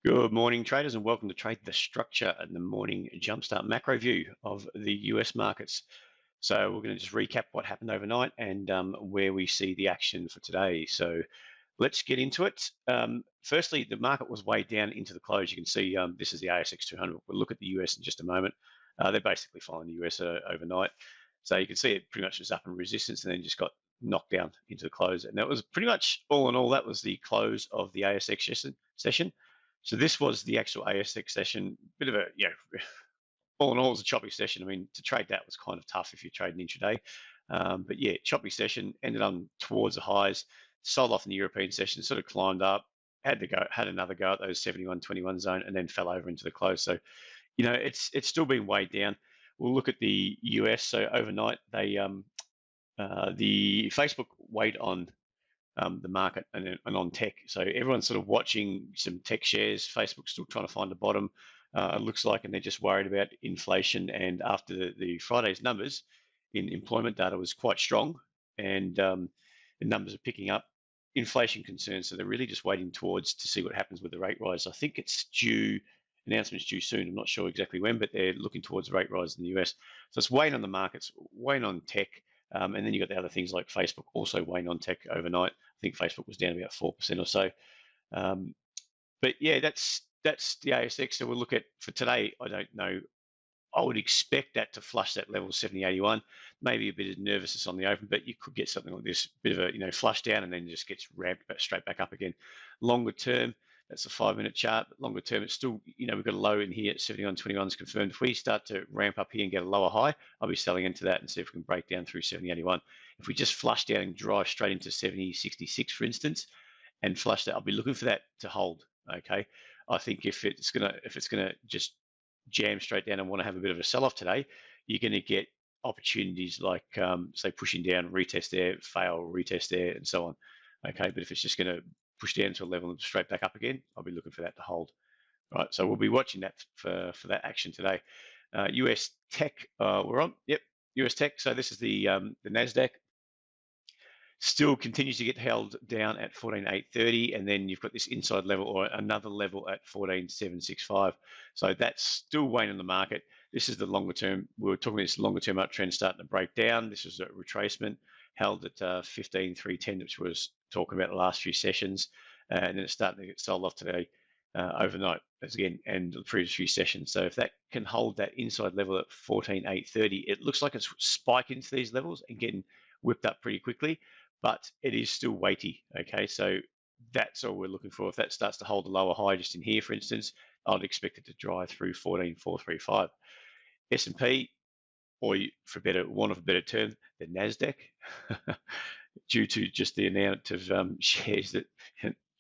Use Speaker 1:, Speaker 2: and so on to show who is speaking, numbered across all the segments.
Speaker 1: Good morning, traders, and welcome to Trade the Structure and the morning Jumpstart Macro View of the US markets. So we're going to just recap what happened overnight and where we see the action for today. So let's get into it. Firstly, the market was way down into the close. You can see this is the ASX 200. We'll look at the US in just a moment. They're basically following the US overnight. So you can see it pretty much was up in resistance and then just got knocked down into the close. And that was pretty much all in all, that was the close of the ASX session. So this was the actual ASX session. Bit of a, all in all, it was a choppy session. I mean, to trade that was kind of tough if you're trading intraday. But yeah, choppy session, ended on towards the highs, sold off in the European session, sort of climbed up, had another go at those 71.21 zone, and then fell over into the close. So, it's still been weighed down. We'll look at the US. So overnight, the Facebook weighed on the market and on tech. So everyone's sort of watching some tech shares. Facebook's still trying to find the bottom, it looks like, and they're just worried about inflation. And after the Friday's numbers in employment data was quite strong, and the numbers are picking up, inflation concerns. So they're really just waiting to see what happens with the rate rise. I think it's due. Announcement's due soon. I'm not sure exactly when, but they're looking towards a rate rise in the US. So it's weighing on the markets, weighing on tech. And then you've got the other things like Facebook also weighing on tech overnight. I think Facebook was down about 4% or so. But yeah, that's the ASX. So we'll look at for today. I don't know. I would expect that to flush that level 70.81. Maybe a bit of nervousness on the open, but you could get something like this, bit of a flush down and then just gets ramped straight back up again. Longer term, that's a 5-minute chart. But longer term, it's still we've got a low in here at 71.21 is confirmed. If we start to ramp up here and get a lower high, I'll be selling into that and see if we can break down through 70.81. If we just flush down and drive straight into 70.66, for instance, and flush that, I'll be looking for that to hold. Okay, I think if it's gonna just jam straight down and want to have a bit of a sell-off today, you're going to get opportunities like, say, pushing down, retest there, fail, retest there, and so on. Okay, but if it's just going to push down to a level and straight back up again, I'll be looking for that to hold. Right, so we'll be watching that for that action today. US tech, we're on. Yep, US tech. So this is the Nasdaq. Still continues to get held down at 14,830, and then you've got this inside level or another level at 14,765. So that's still weighing on the market. This is the longer term. We were talking about this longer term uptrend starting to break down. This was a retracement held at 15,310, which was talking about the last few sessions, and then it's starting to get sold off today overnight as again and the previous few sessions. So if that can hold that inside level at 14,830, it looks like it's spiking to these levels and getting whipped up pretty quickly, but it is still weighty. Okay, so that's all we're looking for. If that starts to hold a lower high just in here, for instance, I'd expect it to drive through 14,435. S&P, or for want of a better term, the Nasdaq, due to just the amount of shares that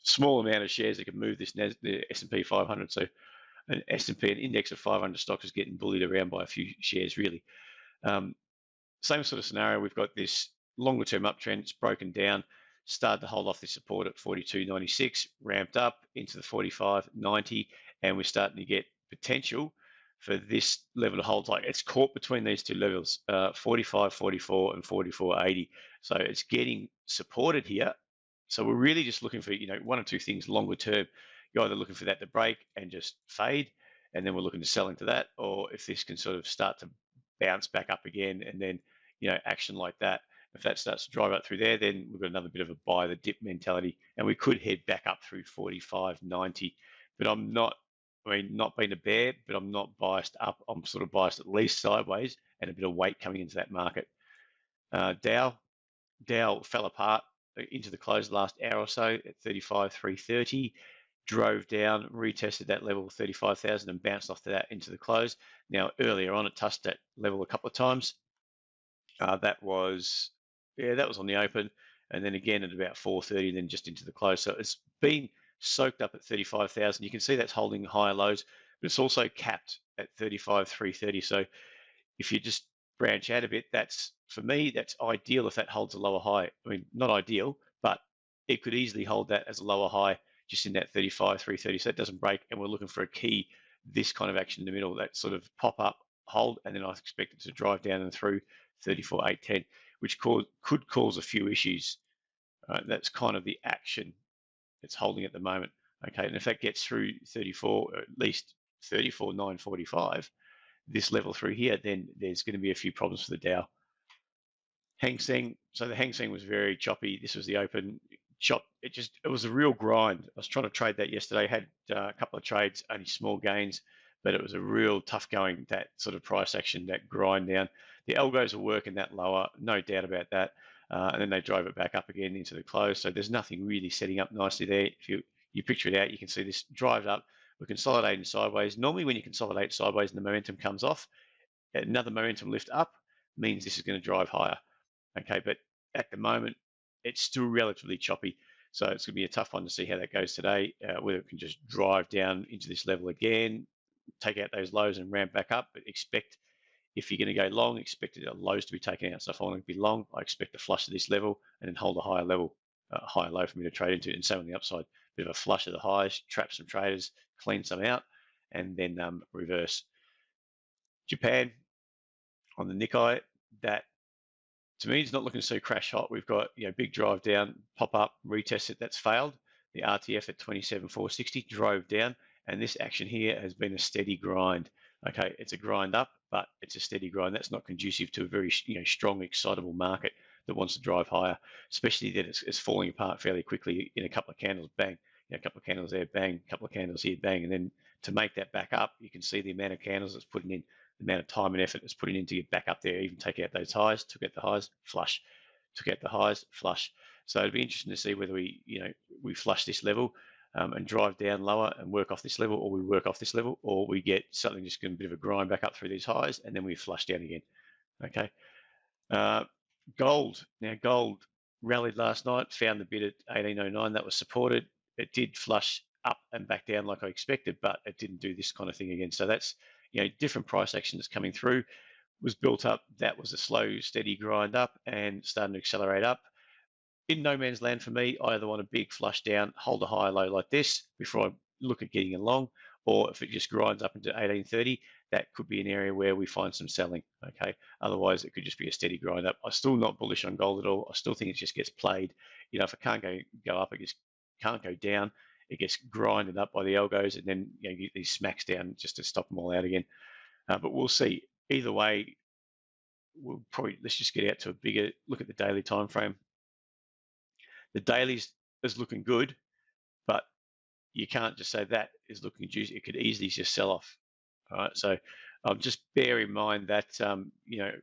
Speaker 1: small amount of shares that can move this the S&P 500. So an S&P, an index of 500 stocks, is getting bullied around by a few shares, really. Same sort of scenario. We've got this longer term uptrend. It's broken down, started to hold off this support at 42.96, ramped up into the 45.90, and we're starting to get potential for this level to hold. Like it's caught between these two levels, 45.44 and 44.80. So it's getting supported here. So we're really just looking for one or two things longer term. You're either looking for that to break and just fade, and then we're looking to sell into that, or if this can sort of start to bounce back up again, and then action like that. If that starts to drive up through there, then we've got another bit of a buy the dip mentality, and we could head back up through 45.90. But I'm not, not being a bear, but I'm not biased up. I'm sort of biased at least sideways and a bit of weight coming into that market. Dow fell apart into the close last hour or so at 35,330. Drove down, retested that level 35,000 and bounced off that into the close. Now earlier on, it touched that level a couple of times. That was on the open, and then again at about 4:30, then just into the close. So it's been soaked up at 35,000. You can see that's holding higher lows, but it's also capped at 35,330. So if you just branch out a bit, for me, that's ideal if that holds a lower high. I mean, not ideal, but it could easily hold that as a lower high just in that 35,330. So it doesn't break, and we're looking for a key, this kind of action in the middle, that sort of pop up, hold, and then I expect it to drive down and through 34,810, which could cause a few issues. That's kind of the action it's holding at the moment. Okay, and if that gets through 34, or at least 34,945, this level through here, then there's going to be a few problems for the Dow. Hang Seng, so the Hang Seng was very choppy. This was the open chop. It was a real grind. I was trying to trade that yesterday. Had a couple of trades, only small gains, but it was a real tough going, that sort of price action, that grind down. The algos were working that lower, no doubt about that. And then they drove it back up again into the close. So there's nothing really setting up nicely there. If you picture it out, you can see this drive up. We're consolidating sideways. Normally when you consolidate sideways and the momentum comes off, another momentum lift up means this is going to drive higher. Okay, but at the moment, it's still relatively choppy. So it's going to be a tough one to see how that goes today, whether it can just drive down into this level again, take out those lows and ramp back up. But expect, if you're going to go long, expect the lows to be taken out. So if I want to be long, I expect a flush to this level and then hold a higher level, higher low for me to trade into. And same on the upside, bit of a flush of the highs, trap some traders, clean some out, and then reverse. Japan on the Nikkei, that to me, it's not looking so crash hot. We've got big drive down, pop up, retest it. That's failed. The RTF at 27,460 drove down, and this action here has been a steady grind. Okay, it's a grind up, but it's a steady grind. That's not conducive to a very strong, excitable market that wants to drive higher, especially that it's falling apart fairly quickly in a couple of candles. Bang, a couple of candles there, bang, a couple of candles here, bang, and then to make that back up, you can see the amount of candles it's putting in, the amount of time and effort it's putting in to get back up there, even take out those highs, took out the highs, flush, took out the highs, flush. So it'd be interesting to see whether we flush this level and drive down lower and work off this level, or we work off this level, or we get something just going a bit of a grind back up through these highs, and then we flush down again. Okay. Gold. Now gold rallied last night, found the bid at 1809. That was supported. It did flush up and back down like I expected, but it didn't do this kind of thing again. So that's different price action that's coming through. Was built up. That was a slow, steady grind up and starting to accelerate up. In no man's land for me. I either want a big flush down, hold a high low like this before I look at getting along, or if it just grinds up into 1830, that could be an area where we find some selling. Okay, otherwise it could just be a steady grind up. I'm still not bullish on gold at all. I still think it just gets played. If it can't go up, it just can't go down. It gets grinded up by the algos, and then get these smacks down just to stop them all out again. But we'll see. Either way, let's just get out to a bigger look at the daily time frame. The dailies is looking good, but you can't just say that is looking juicy. It could easily just sell off. All right, so just bear in mind that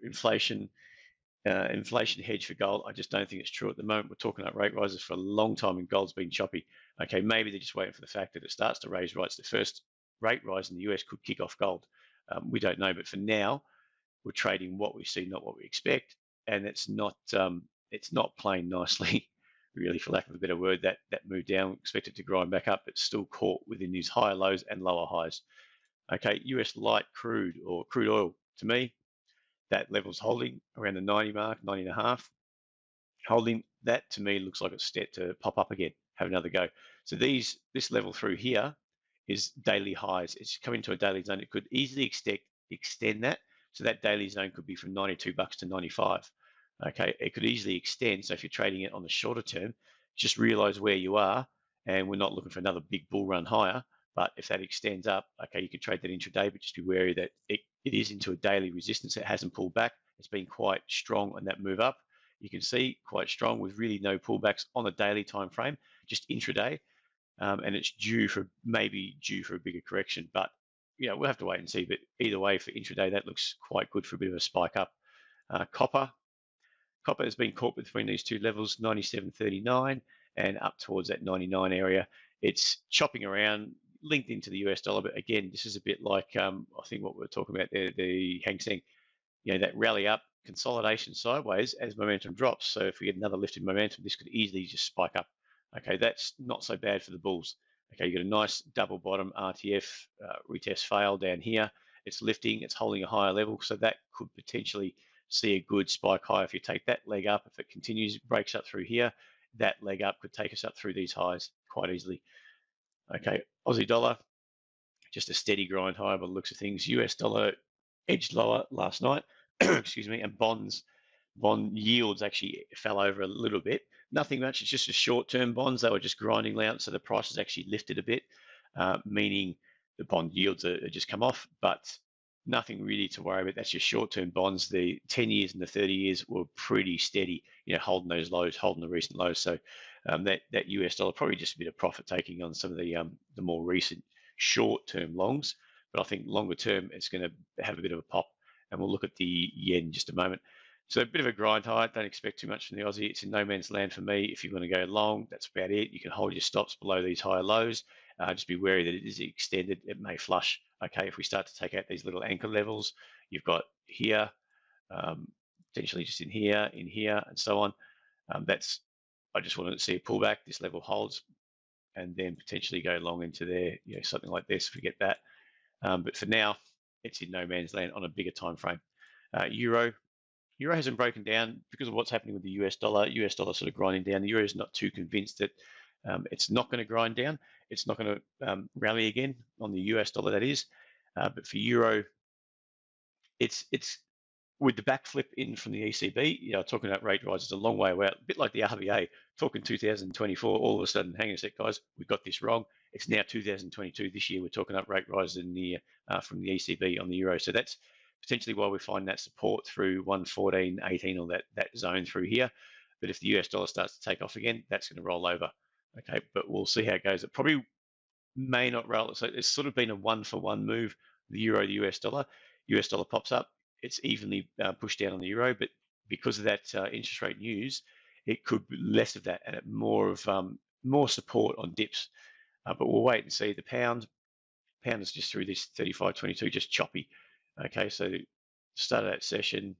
Speaker 1: inflation hedge for gold. I just don't think it's true at the moment. We're talking about rate rises for a long time, and gold's been choppy. Okay, maybe they're just waiting for the fact that it starts to raise rates. The first rate rise in the US could kick off gold. We don't know, but for now, we're trading what we see, not what we expect, and it's not playing nicely. Really, for lack of a better word, that move down, expect it to grind back up, but still caught within these higher lows and lower highs. Okay, US light crude or crude oil, to me, that level's holding around the 90 mark, 90 and a half. Holding that, to me, looks like it's set to pop up again, have another go. So this level through here is daily highs. It's coming to a daily zone. It could easily extend that. So that daily zone could be from 92 bucks to 95. Okay, it could easily extend. So if you're trading it on the shorter term, just realize where you are, and we're not looking for another big bull run higher. But if that extends up, okay, you can trade that intraday, but just be wary that it is into a daily resistance. It hasn't pulled back. It's been quite strong on that move up. You can see quite strong with really no pullbacks on the daily time frame, just intraday, and it's maybe due for a bigger correction. But we'll have to wait and see. But either way, for intraday, that looks quite good for a bit of a spike up. Copper has been caught between these two levels, 97.39 and up towards that 99 area. It's chopping around, linked into the US dollar, but again, this is a bit like I think what we're talking about there, the Hang Seng, that rally up, consolidation sideways as momentum drops. So if we get another lift in momentum, this could easily just spike up. Okay, that's not so bad for the bulls. Okay, you got a nice double bottom RTF retest fail down here. It's lifting, it's holding a higher level, so that could potentially see a good spike high. If you take that leg up, if it continues, breaks up through here, that leg up could take us up through these highs quite easily. Okay, Aussie dollar, just a steady grind higher by the looks of things. US dollar edged lower last night, excuse me, and bond yields actually fell over a little bit, nothing much. It's just a short-term bonds. They were just grinding out, so the price has actually lifted a bit, meaning the bond yields are just come off, but nothing really to worry about. That's your short-term bonds. The 10 years and the 30 years were pretty steady, holding those lows, holding the recent lows. So that US dollar, probably just a bit of profit taking on some of the more recent short-term longs. But I think longer term, it's going to have a bit of a pop. And we'll look at the yen in just a moment. So a bit of a grind high. Don't expect too much from the Aussie. It's in no man's land for me. If you're going to go long, that's about it. You can hold your stops below these higher lows. Just be wary that it is extended. It may flush. Okay, if we start to take out these little anchor levels, you've got here, potentially just in here, and so on. I just wanted to see a pullback. This level holds, and then potentially go long into there. Something like this. Forget that. But for now, it's in no man's land on a bigger time frame. Euro hasn't broken down because of what's happening with the US dollar. US dollar sort of grinding down. The euro is not too convinced that it's not going to grind down. It's not going to rally again on the US dollar, that is. But for euro, it's with the backflip in from the ECB, talking about rate rises a long way away, a bit like the RBA, talking 2024, all of a sudden, hang on a sec, guys, we got this wrong. It's now 2022. This year, we're talking about rate rises in the from the ECB on the euro. So that's potentially why we find that support through 114.18 or that zone through here. But if the US dollar starts to take off again, that's going to roll over. Okay, but we'll see how it goes. It probably may not roll. So it's sort of been a one-for-one move, the euro, the US dollar. US dollar pops up, it's evenly pushed down on the euro, but because of that interest rate news, it could be less of that and more support on dips. But we'll wait and see. The pound is just through this 35.22, just choppy. Okay, so start of that session,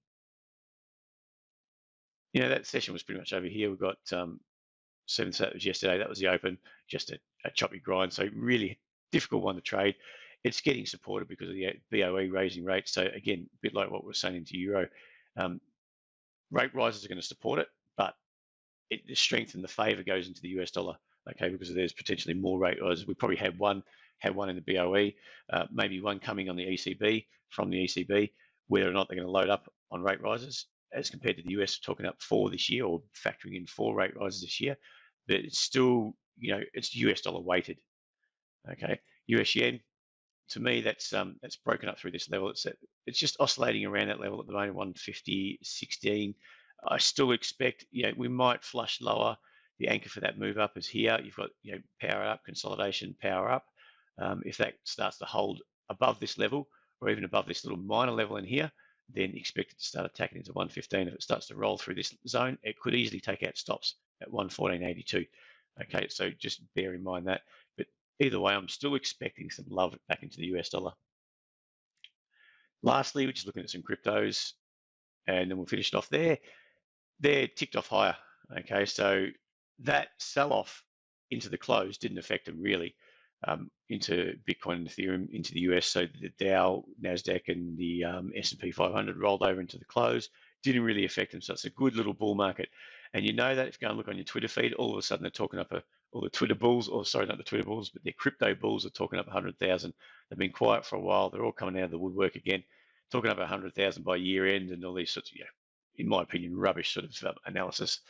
Speaker 1: that session was pretty much over here. We've got 7th, that was yesterday. That was the open, just a choppy grind. So really difficult one to trade. It's getting supported because of the BOE raising rates. So again, a bit like what we're saying into euro, rate rises are going to support it, but the strength and the favor goes into the US dollar. Okay, because there's potentially more rate rises. We probably had one in the BOE, maybe one coming on the ECB from the ECB. Whether or not they're going to load up on rate rises as compared to the US, talking up 4 this year or factoring in 4 rate rises this year, but it's still, it's US dollar weighted. Okay, US yen, to me, that's broken up through this level. It's just oscillating around that level at the moment, 150.16. I still expect, we might flush lower. The anchor for that move up is here. You've got, power up, consolidation, power up. If that starts to hold above this level or even above this little minor level in here, then expect it to start attacking into 115. If it starts to roll through this zone, it could easily take out stops at 114.82. Okay, so just bear in mind that. But either way, I'm still expecting some love back into the US dollar. Lastly, we're just looking at some cryptos, and then we'll finish it off there. They're ticked off higher. Okay, so that sell-off into the close didn't affect them really. Into Bitcoin and Ethereum into the US. So the Dow, NASDAQ, and the S&P 500 rolled over into the close. Didn't really affect them. So it's a good little bull market. And you know that if you go and look on your Twitter feed, all of a sudden they're talking up all the Twitter bulls, or sorry, not the Twitter bulls, but their crypto bulls are talking up 100,000. They've been quiet for a while. They're all coming out of the woodwork again, talking up 100,000 by year end and all these sorts of, in my opinion, rubbish sort of analysis.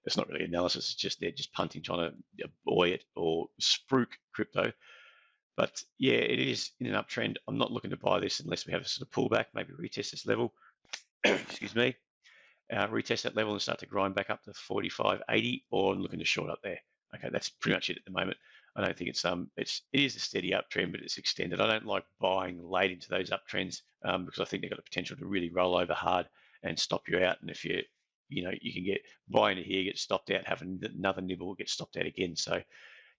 Speaker 1: It's not really analysis. It's just they're just punting, trying to buoy it or spruik crypto. But yeah, it is in an uptrend. I'm not looking to buy this unless we have a sort of pullback, maybe retest this level. Excuse me. Retest that level and start to grind back up to 45.80, or I'm looking to short up there. Okay, that's pretty much it at the moment. I don't think it is a steady uptrend, but it's extended. I don't like buying late into those uptrends because I think they've got the potential to really roll over hard and stop you out. And if you can get buy into here, get stopped out, have another nibble, get stopped out again. So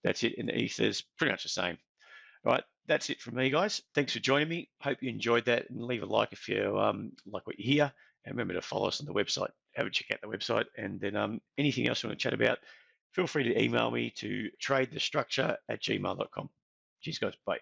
Speaker 1: that's it. And the ether's pretty much the same. All right, that's it from me, guys. Thanks for joining me. Hope you enjoyed that, and leave a like if you like what you hear. And remember to follow us on the website. Have a check out the website, and then anything else you want to chat about, feel free to email me to tradethestructure@gmail.com. Cheers, guys. Bye.